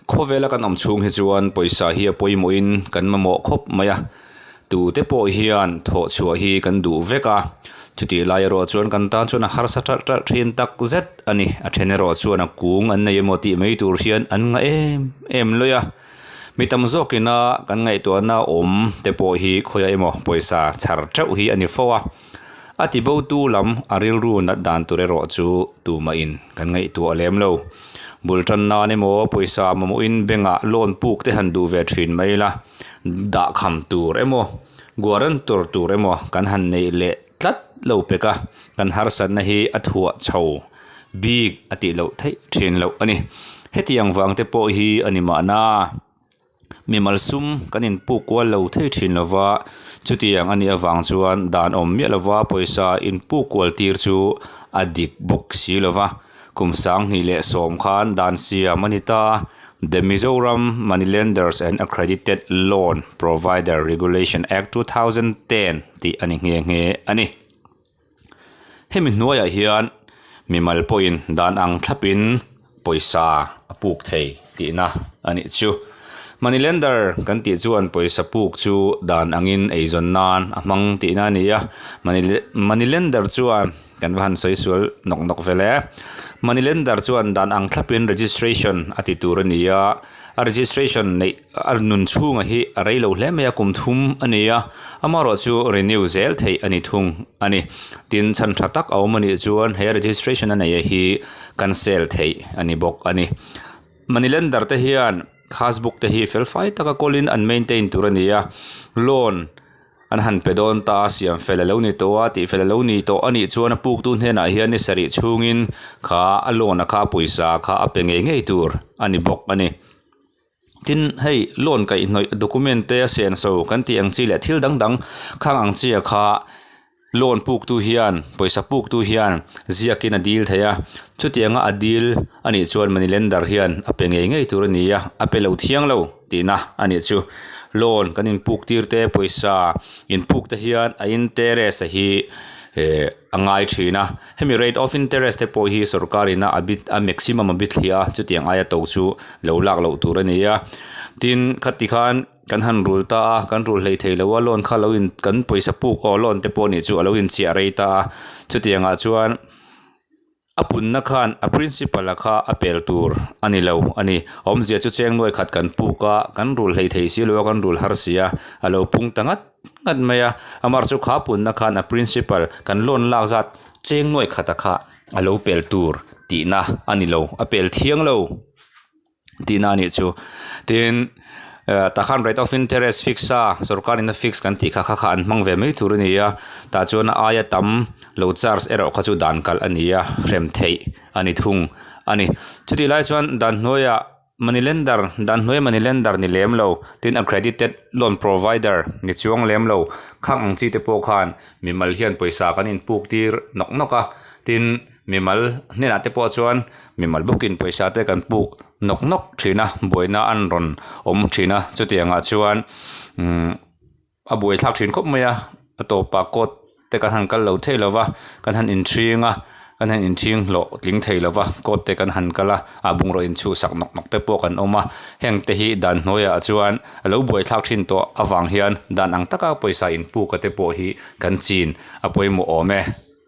Khovela kan omchung hi chuan poisa hi poimuin kan mamo khop maya tu te po hian tho chua hi kan du veka chuti lai ro chuan kan ta chuan har sa ta thin tak zet ani a thene ro chuan a kung an nei moti mei tur hian an nga em loya mitam zokina kan ngai to na om te po hi khoya emo poisa char chau hi ani fowa ati bo tu lam aril ru na dan ture ro chu tu ma in kan ngai tu alem lo bultan na ne mo poisa mo in benga lon puk te han du ve thin mai la da kham tur emo guaran tur emo kan han nei le tlat lo peka kan har san na hi athua chau big ati lo thai thin lo ani hetiang wang te po hi ani ma na mi malsum kanin pu kwal lo thei thin lova chutiang ani awang chuan dan om mi lova poisa in pu kwal tir chu adik bok si lova kumsang ni le som khan dan sia manita the Mizoram Moneylenders and Accredited Loan Provider Regulation Act 2010 ti ani nge ani hemi hnuaya hian mi malpoin dan ang thlapin poisa apuk thei ti na ani chu moneylender kan ti chuan poisa puk chu dan angin eizon nan amang ti na nia moneylender chuan kan van soisual nok vele moneylender chuan dan ang thlapin registration ati tur ania a registration nei arnun chunga hi areilo hlemya kumthum ania amaro chu renew zel thei ani thung ani tin chan thatak awmani chuan he registration anei hi cancel thei ani bok ani moneylender te hian khasbook te hi felfai taka kolin an maintain turania loan an han pedon ta siam felaloni to ati felaloni to ani chuan puk tu hena hian ni sari chungin kha alona kha puisa kha apenge ngei tur ani bok ani tin hei loan kai noi document te sen so kan ti ang chi le thil dang khang ang chi kha loan puk tu hian poisa puk tu hian ziakin a deal thaya chutianga a deal ani chuan moneylender hian apenge ngei tur ania apelo thiang lo tina ani chu loan kanin puk tirte poisa in puk te hian a interest hi angai thina hemi rate of interest te po hi sarkarina a maximum a bit hlia chutiang aya to chu lo lak lo tur ania tin khati khan kan han rul ta kan rul hlei thei lo loan kha lo in kan poisa puk o loan te po ni chu alo in chia reita chutianga chuan apun na khan a principal kha apel tur ani lo ani omzia chu cheng noi khat kan puka kan rul hlei thei si lo kan rul har sia alo pung tangat ngat maya amar chu kha pun na khan a principal kan loan lak zat cheng noi khata kha alo pel tur ti na ani lo apel thiang lo ti na ni chu tin takhan rate of interest fixa sarkar in fix kan ti kha an mang ve mai tur ania ta chuan aya tam lo charge ero kha chu dan kal ania rem thei ani thung ani chuti lai chuan dan noya moneylender dan noya moneylender ni lem lo tin accredited loan provider ni chuang lem lo khang ang chi te po khan mimal hian poisa kan in puk tir noka tin mimal nena te po chuan mimal bukin poisa te kan puk nok thina boina an ron om thina chutianga chuan a boi thak thin khop maya atopa kot te kan han kal lo theilowa kan han in thing lo tling theilowa kot te kan han kala abung ro in chu sak nok te po kan oma heng te hi dan hnoya chuan alo boi thak thin to awang hian dan ang taka poisa in pu ka te po hi kan chin apoi mo ome